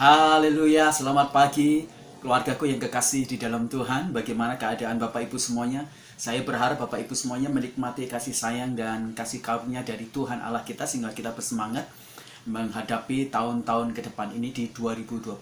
Haleluya, selamat pagi keluargaku yang kekasih di dalam Tuhan. Bagaimana keadaan Bapak Ibu semuanya? Saya berharap Bapak Ibu semuanya menikmati kasih sayang dan kasih karunia dari Tuhan Allah kita sehingga kita bersemangat menghadapi tahun-tahun ke depan ini di 2021.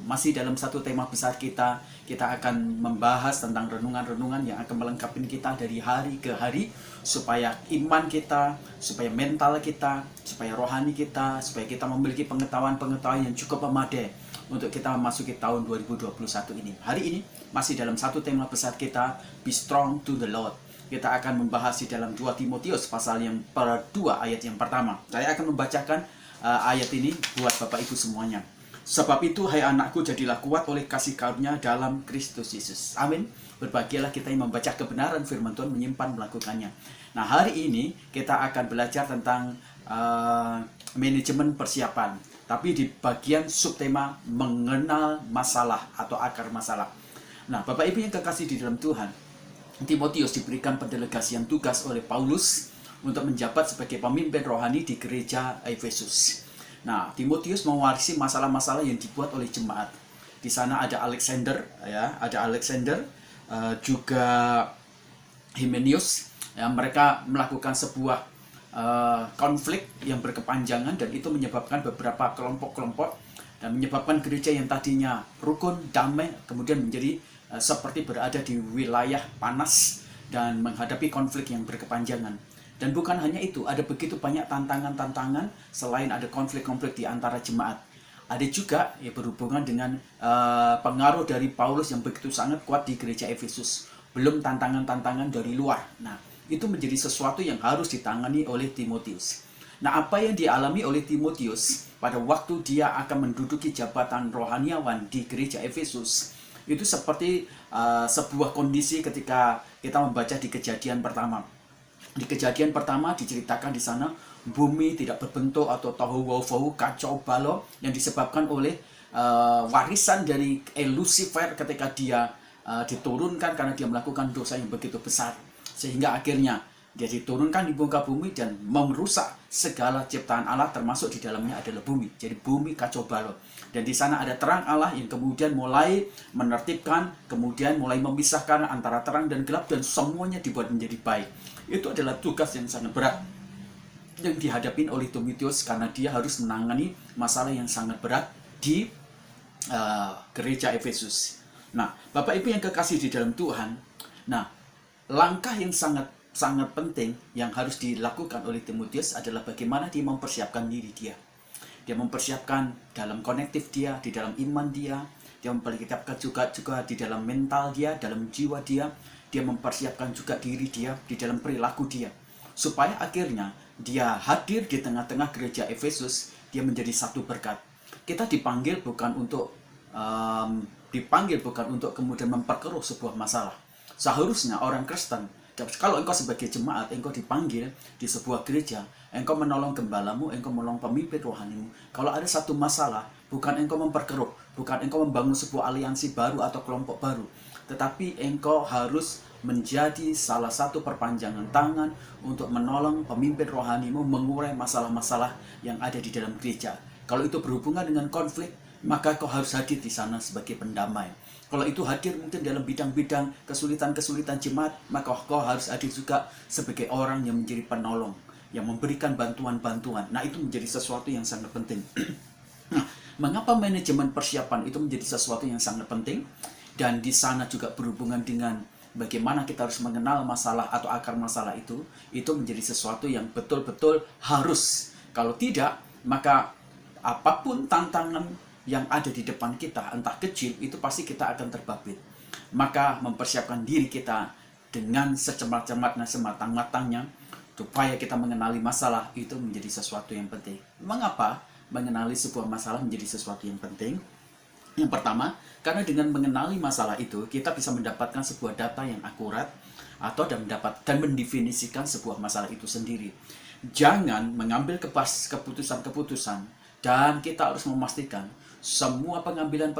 Masih dalam satu tema besar kita akan membahas tentang renungan-renungan yang akan melengkapi kita dari hari ke hari supaya iman kita, supaya mental kita, supaya rohani kita, supaya kita memiliki pengetahuan-pengetahuan yang cukup memadai untuk kita memasuki tahun 2021 ini. Hari ini masih dalam satu tema besar kita, Be Strong to the Lord. Kita akan membahas di dalam 2 Timotius pasal yang kedua ayat yang pertama. Saya akan membacakan ayat ini buat Bapak Ibu semuanya. Sebab itu, hai anakku, jadilah kuat oleh kasih karunia dalam Kristus Yesus. Amin. Berbahagialah kita yang membaca kebenaran firman Tuhan, menyimpan, melakukannya. Nah, hari ini kita akan belajar tentang manajemen persiapan. Tapi di bagian subtema mengenal masalah atau akar masalah. Nah, Bapak Ibu yang kekasih di dalam Tuhan, Timotius diberikan pendelegasian tugas oleh Paulus untuk menjabat sebagai pemimpin rohani di gereja Efesus. Nah, Timotius mewarisi masalah-masalah yang dibuat oleh jemaat. Di sana ada Alexander, juga Hymenius. Ya, mereka melakukan sebuah konflik yang berkepanjangan dan itu menyebabkan beberapa kelompok-kelompok dan menyebabkan gereja yang tadinya rukun, damai, kemudian menjadi seperti berada di wilayah panas dan menghadapi konflik yang berkepanjangan. Dan bukan hanya itu, ada begitu banyak tantangan-tantangan selain ada konflik-konflik di antara jemaat. Ada juga berhubungan dengan pengaruh dari Paulus yang begitu sangat kuat di gereja Efesus. Belum tantangan-tantangan dari luar. Nah, itu menjadi sesuatu yang harus ditangani oleh Timotius. Nah, apa yang dialami oleh Timotius pada waktu dia akan menduduki jabatan rohaniawan di gereja Efesus, itu seperti sebuah kondisi ketika kita membaca di Kejadian pertama. Di Kejadian pertama diceritakan di sana bumi tidak berbentuk atau tohu wabohu, kacau balau yang disebabkan oleh warisan dari Lucifer ketika dia diturunkan karena dia melakukan dosa yang begitu besar. Sehingga akhirnya dia diturunkan di muka bumi dan merusak segala ciptaan Allah, termasuk di dalamnya adalah bumi. Jadi bumi kacau balau. Dan di sana ada terang Allah yang kemudian mulai menertibkan, kemudian mulai memisahkan antara terang dan gelap, dan semuanya dibuat menjadi baik. Itu adalah tugas yang sangat berat yang dihadapi oleh Timotius karena dia harus menangani masalah yang sangat berat di gereja Efesus. Nah, Bapak Ibu yang kekasih di dalam Tuhan, nah, langkah yang sangat penting yang harus dilakukan oleh Timotius adalah bagaimana dia mempersiapkan diri dia. Dia mempersiapkan dalam konektif dia, di dalam iman dia mempersiapkan juga di dalam mental dia, dalam jiwa dia mempersiapkan juga diri dia di dalam perilaku dia. Supaya akhirnya dia hadir di tengah-tengah gereja Efesus, dia menjadi satu berkat. Kita dipanggil bukan untuk kemudian memperkeruh sebuah masalah. Seharusnya orang Kristen, kalau engkau sebagai jemaat, engkau dipanggil di sebuah gereja, engkau menolong gembalamu, engkau menolong pemimpin rohanimu. Kalau ada satu masalah, bukan engkau memperkeruh, bukan engkau membangun sebuah aliansi baru atau kelompok baru, tetapi engkau harus menjadi salah satu perpanjangan tangan untuk menolong pemimpin rohanimu mengurai masalah-masalah yang ada di dalam gereja. Kalau itu berhubungan dengan konflik, maka kau harus hadir di sana sebagai pendamai. Kalau itu hadir mungkin dalam bidang-bidang kesulitan-kesulitan jemaat, maka kau harus hadir juga sebagai orang yang menjadi penolong, yang memberikan bantuan-bantuan. Nah, itu menjadi sesuatu yang sangat penting. Nah, mengapa manajemen persiapan itu menjadi sesuatu yang sangat penting? Dan di sana juga berhubungan dengan bagaimana kita harus mengenal masalah atau akar masalah itu menjadi sesuatu yang betul-betul harus. Kalau tidak, maka apapun tantangan yang ada di depan kita, entah kecil, itu pasti kita akan terbabit. Maka mempersiapkan diri kita dengan secemat-cematnya, sematang-matangnya, supaya kita mengenali masalah itu menjadi sesuatu yang penting. Mengapa mengenali sebuah masalah menjadi sesuatu yang penting? Yang pertama, karena dengan mengenali masalah itu, kita bisa mendapatkan sebuah data yang akurat atau dan mendefinisikan sebuah masalah itu sendiri. Jangan mengambil keputusan-keputusan, dan kita harus memastikan semua pengambilan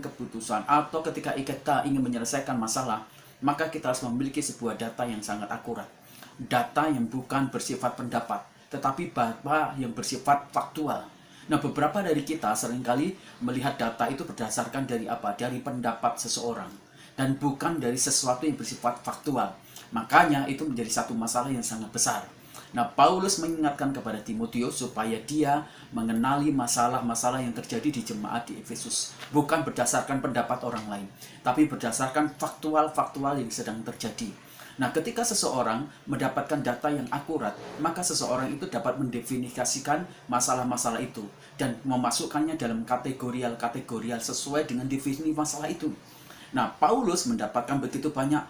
keputusan atau ketika kita ingin menyelesaikan masalah, maka kita harus memiliki sebuah data yang sangat akurat. Data yang bukan bersifat pendapat, tetapi data yang bersifat faktual. Nah, beberapa dari kita seringkali melihat data itu berdasarkan dari apa? Dari pendapat seseorang dan bukan dari sesuatu yang bersifat faktual. Makanya itu menjadi satu masalah yang sangat besar. Nah, Paulus mengingatkan kepada Timotius supaya dia mengenali masalah-masalah yang terjadi di jemaat di Efesus. Bukan berdasarkan pendapat orang lain, tapi berdasarkan faktual-faktual yang sedang terjadi. Nah, ketika seseorang mendapatkan data yang akurat, maka seseorang itu dapat mendefinisikan masalah-masalah itu dan memasukkannya dalam kategorial-kategorial sesuai dengan definisi masalah itu. Nah, Paulus mendapatkan begitu banyak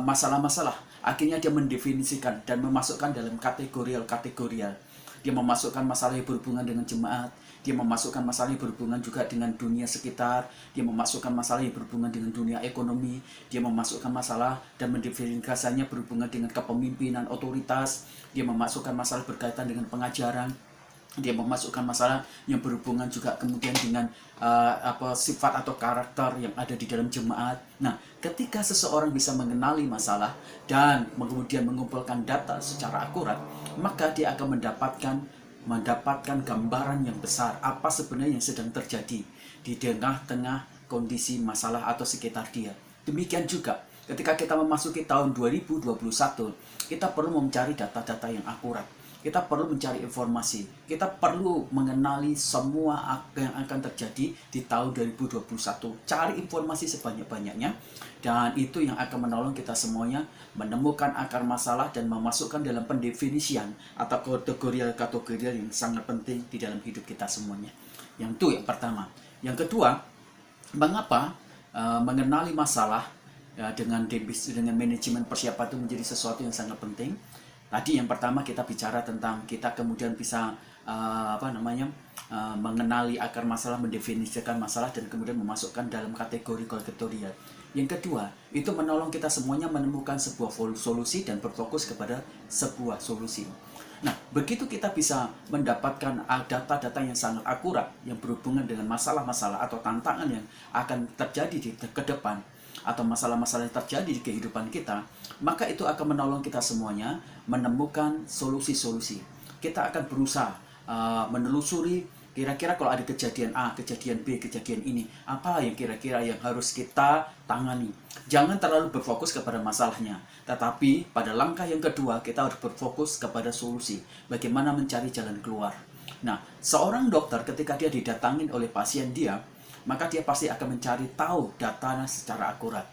masalah-masalah. Akhirnya dia mendefinisikan dan memasukkan dalam kategorial-kategorial. Dia memasukkan masalah yang berhubungan dengan jemaat, dia memasukkan masalah yang berhubungan juga dengan dunia sekitar, dia memasukkan masalah yang berhubungan dengan dunia ekonomi, dia memasukkan masalah dan mendefinisikannya berhubungan dengan kepemimpinan otoritas, dia memasukkan masalah berkaitan dengan pengajaran, dia memasukkan masalah yang berhubungan juga kemudian dengan sifat atau karakter yang ada di dalam jemaat. Nah, ketika seseorang bisa mengenali masalah dan kemudian mengumpulkan data secara akurat, maka dia akan mendapatkan gambaran yang besar apa sebenarnya yang sedang terjadi di tengah-tengah kondisi masalah atau sekitar dia. Demikian juga ketika kita memasuki tahun 2021, kita perlu mencari data-data yang akurat. Kita perlu mencari informasi. Kita perlu mengenali semua apa yang akan terjadi di tahun 2021. Cari informasi sebanyak-banyaknya. Dan itu yang akan menolong kita semuanya menemukan akar masalah dan memasukkan dalam pendefinisian atau kategori-kategori yang sangat penting di dalam hidup kita semuanya. Yang itu yang pertama. Yang kedua, mengapa mengenali masalah dengan manajemen persiapan itu menjadi sesuatu yang sangat penting. Tadi yang pertama kita bicara tentang kita kemudian bisa mengenali akar masalah, mendefinisikan masalah dan kemudian memasukkan dalam kategori-kategori. Yang kedua, itu menolong kita semuanya menemukan sebuah solusi dan berfokus kepada sebuah solusi. Nah, begitu kita bisa mendapatkan data-data yang sangat akurat yang berhubungan dengan masalah-masalah atau tantangan yang akan terjadi ke depan, atau masalah-masalah yang terjadi di kehidupan kita, maka itu akan menolong kita semuanya menemukan solusi-solusi. Kita akan berusaha menelusuri kira-kira kalau ada kejadian A, kejadian B, kejadian ini, apa yang kira-kira yang harus kita tangani. Jangan terlalu berfokus kepada masalahnya, tetapi pada langkah yang kedua kita harus berfokus kepada solusi. Bagaimana mencari jalan keluar. Nah, seorang dokter ketika dia didatangin oleh pasien dia, maka dia pasti akan mencari tahu datanya secara akurat.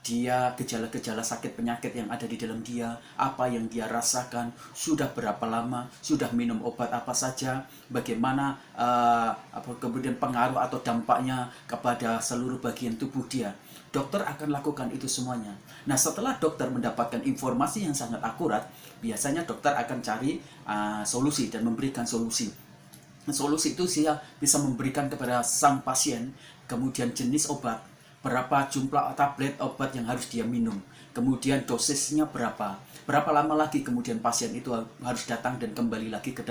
Dia gejala-gejala sakit penyakit yang ada di dalam dia, apa yang dia rasakan, sudah berapa lama, sudah minum obat apa saja, bagaimana kemudian pengaruh atau dampaknya kepada seluruh bagian tubuh dia. Dokter akan lakukan itu semuanya. Nah, setelah dokter mendapatkan informasi yang sangat akurat, biasanya dokter akan cari solusi dan memberikan solusi. Solusi itu dia bisa memberikan kepada sang pasien, kemudian jenis obat, berapa jumlah tablet obat yang harus dia minum, kemudian dosisnya berapa lama lagi kemudian pasien itu harus datang dan kembali lagi ke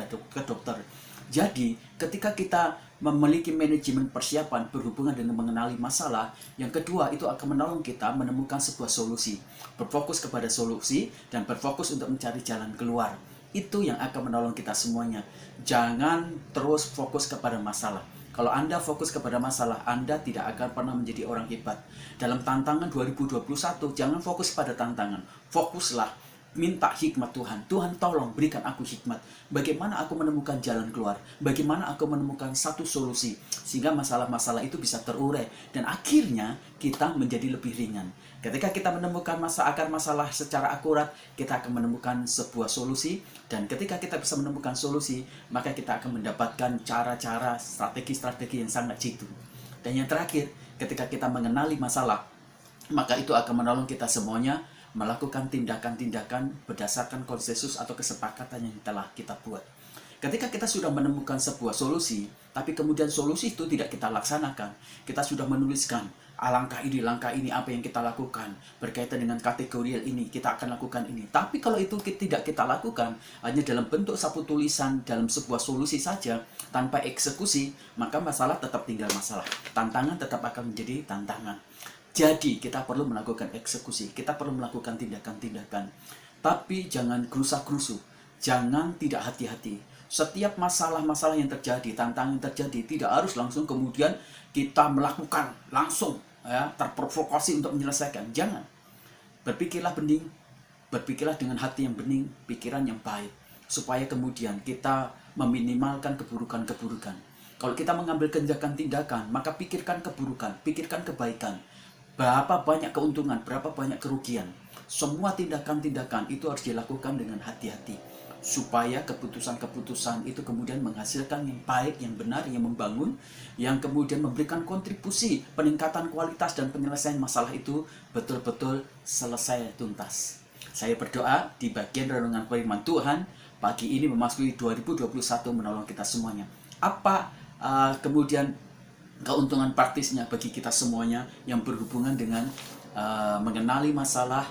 dokter. Jadi, ketika kita memiliki manajemen persiapan berhubungan dengan mengenali masalah, yang kedua itu akan menolong kita menemukan sebuah solusi, berfokus kepada solusi dan berfokus untuk mencari jalan keluar. Itu yang akan menolong kita semuanya. Jangan terus fokus kepada masalah. Kalau Anda fokus kepada masalah, Anda tidak akan pernah menjadi orang hebat. Dalam tantangan 2021, jangan fokus pada tantangan. Fokuslah, minta hikmat Tuhan. Tuhan tolong berikan aku hikmat. Bagaimana aku menemukan jalan keluar? Bagaimana aku menemukan satu solusi? Sehingga masalah-masalah itu bisa terurai. Dan akhirnya kita menjadi lebih ringan. Ketika kita menemukan akar masalah secara akurat, kita akan menemukan sebuah solusi. Dan ketika kita bisa menemukan solusi, maka kita akan mendapatkan cara-cara, strategi-strategi yang sangat jitu. Dan yang terakhir, ketika kita mengenali masalah, maka itu akan menolong kita semuanya melakukan tindakan-tindakan berdasarkan konsensus atau kesepakatan yang telah kita buat. Ketika kita sudah menemukan sebuah solusi, tapi kemudian solusi itu tidak kita laksanakan, kita sudah menuliskan langkah ini apa yang kita lakukan, berkaitan dengan kategori ini, kita akan lakukan ini. Tapi kalau itu tidak kita lakukan, hanya dalam bentuk sapu tulisan, dalam sebuah solusi saja, tanpa eksekusi, maka masalah tetap tinggal masalah. Tantangan tetap akan menjadi tantangan. Jadi, kita perlu melakukan eksekusi, kita perlu melakukan tindakan-tindakan. Tapi jangan gerusa-gerusu, jangan tidak hati-hati. Setiap masalah-masalah yang terjadi, tantangan yang terjadi, tidak harus langsung kemudian kita melakukan langsung, ya, terprovokasi untuk menyelesaikan. Jangan. Berpikirlah bening, berpikirlah dengan hati yang bening, pikiran yang baik, supaya kemudian kita meminimalkan keburukan-keburukan. Kalau kita mengambil tindakan, maka pikirkan keburukan, pikirkan kebaikan. Berapa banyak keuntungan, berapa banyak kerugian. Semua tindakan-tindakan itu harus dilakukan dengan hati-hati, supaya keputusan-keputusan itu kemudian menghasilkan yang baik, yang benar, yang membangun, yang kemudian memberikan kontribusi peningkatan kualitas dan penyelesaian masalah itu betul-betul selesai tuntas. Saya berdoa di bagian renungan firman Tuhan pagi ini memasuki 2021 menolong kita semuanya. Apa kemudian keuntungan praktisnya bagi kita semuanya yang berhubungan dengan mengenali masalah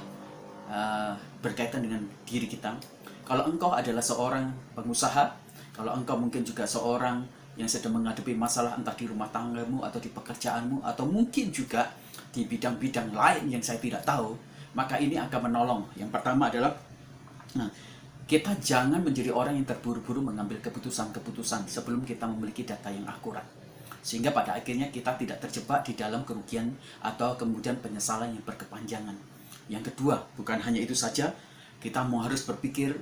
berkaitan dengan diri kita? Kalau engkau adalah seorang pengusaha, kalau engkau mungkin juga seorang yang sedang menghadapi masalah entah di rumah tanggamu atau di pekerjaanmu, atau mungkin juga di bidang-bidang lain yang saya tidak tahu, maka ini akan menolong. Yang pertama adalah kita jangan menjadi orang yang terburu-buru mengambil keputusan-keputusan sebelum kita memiliki data yang akurat, sehingga pada akhirnya kita tidak terjebak di dalam kerugian atau kemudian penyesalan yang berkepanjangan. Yang kedua, bukan hanya itu saja, kita harus berpikir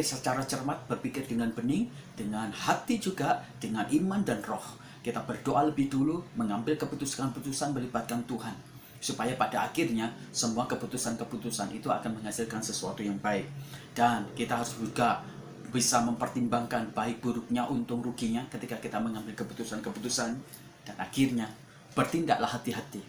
secara cermat, berpikir dengan bening, dengan hati juga, dengan iman dan roh. Kita berdoa lebih dulu, mengambil keputusan-keputusan melibatkan Tuhan, supaya pada akhirnya semua keputusan-keputusan itu akan menghasilkan sesuatu yang baik. Dan kita harus juga bisa mempertimbangkan baik buruknya, untung ruginya ketika kita mengambil keputusan-keputusan. Dan akhirnya bertindaklah hati-hati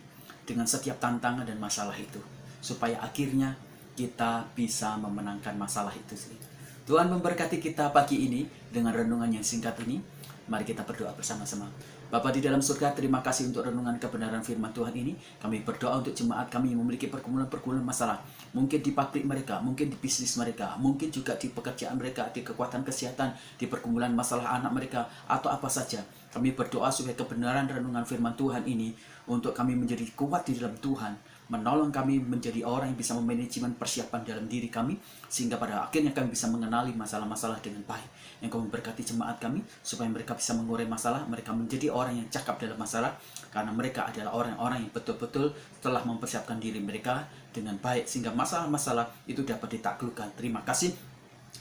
dengan setiap tantangan dan masalah itu, supaya akhirnya kita bisa memenangkan masalah itu sendiri. Tuhan memberkati kita pagi ini dengan renungan yang singkat ini. Mari kita berdoa bersama-sama. Bapa di dalam surga, terima kasih untuk renungan kebenaran firman Tuhan ini. Kami berdoa untuk jemaat kami yang memiliki pergumulan-pergumulan masalah. Mungkin di pabrik mereka, mungkin di bisnis mereka, mungkin juga di pekerjaan mereka, di kekuatan kesehatan, di pergumulan masalah anak mereka, atau apa saja. Kami berdoa supaya kebenaran renungan firman Tuhan ini untuk kami menjadi kuat di dalam Tuhan, menolong kami menjadi orang yang bisa memanajemen persiapan dalam diri kami, sehingga pada akhirnya kami bisa mengenali masalah-masalah dengan baik. Yang kau memberkati jemaat kami supaya mereka bisa mengurai masalah, mereka menjadi orang yang cakap dalam masalah, karena mereka adalah orang-orang yang betul-betul telah mempersiapkan diri mereka dengan baik, sehingga masalah-masalah itu dapat ditaklukkan. Terima kasih.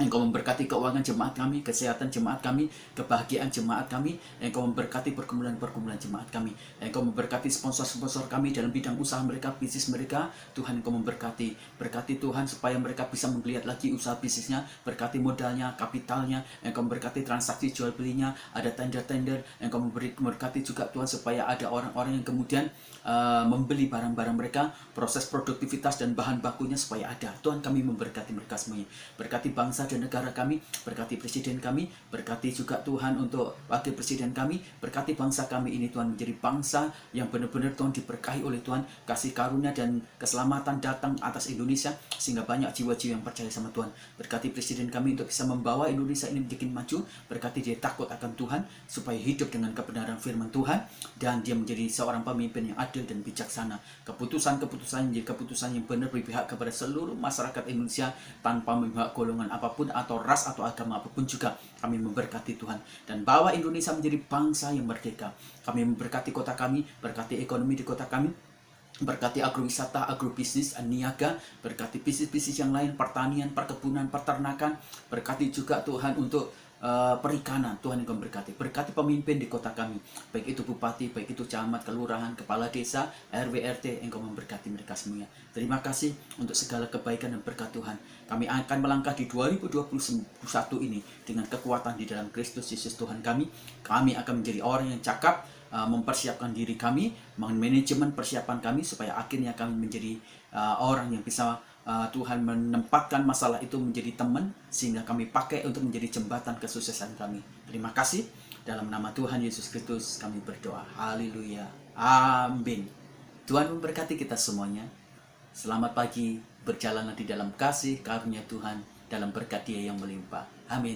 Engkau memberkati keuangan jemaat kami, kesehatan jemaat kami, kebahagiaan jemaat kami. Engkau memberkati pergumulan-pergumulan jemaat kami. Engkau memberkati sponsor-sponsor kami dalam bidang usaha mereka, bisnis mereka. Tuhan, Engkau memberkati. Berkati Tuhan supaya mereka bisa melihat lagi usaha bisnisnya. Berkati modalnya, kapitalnya. Engkau memberkati transaksi jual belinya. Ada tender-tender. Engkau memberkati juga Tuhan supaya ada orang-orang yang kemudian membeli barang-barang mereka, proses produktivitas dan bahan bakunya supaya ada. Tuhan, kami memberkati mereka semuanya. Berkati bangsa dan negara kami, berkati presiden kami, berkati juga Tuhan untuk wakil presiden kami, berkati bangsa kami ini Tuhan menjadi bangsa yang benar-benar Tuhan diberkahi oleh Tuhan, kasih karunia dan keselamatan datang atas Indonesia, sehingga banyak jiwa-jiwa yang percaya sama Tuhan. Berkati presiden kami untuk bisa membawa Indonesia ini menjadi maju, berkati dia takut akan Tuhan, supaya hidup dengan kebenaran firman Tuhan, dan dia menjadi seorang pemimpin yang adil dan bijaksana. Keputusan-keputusan menjadi keputusan yang benar berpihak kepada seluruh masyarakat Indonesia tanpa memihak golongan apapun atau ras atau agama apapun juga. Kami memberkati Tuhan dan bawa Indonesia menjadi bangsa yang merdeka. Kami memberkati kota kami, berkati ekonomi di kota kami, berkati agrowisata, agrobisnis, niaga, berkati bisnis-bisnis yang lain, pertanian, perkebunan, peternakan, berkati juga Tuhan untuk perikanan. Tuhan yang memberkati. Berkati pemimpin di kota kami, baik itu bupati, baik itu camat, kelurahan, kepala desa, RW, RT. Engkau memberkati mereka semuanya. Terima kasih untuk segala kebaikan dan berkat Tuhan. Kami akan melangkah di 2021 ini dengan kekuatan di dalam Kristus Yesus Tuhan kami. Kami akan menjadi orang yang cakap, mempersiapkan diri kami, manajemen persiapan kami, supaya akhirnya kami menjadi orang yang bisa Tuhan menempatkan masalah itu menjadi teman, sehingga kami pakai untuk menjadi jembatan kesuksesan kami. Terima kasih. Dalam nama Tuhan Yesus Kristus kami berdoa. Haleluya. Amin. Tuhan memberkati kita semuanya. Selamat pagi. Berjalanlah di dalam kasih karunia Tuhan, dalam berkat Dia yang melimpah. Amin.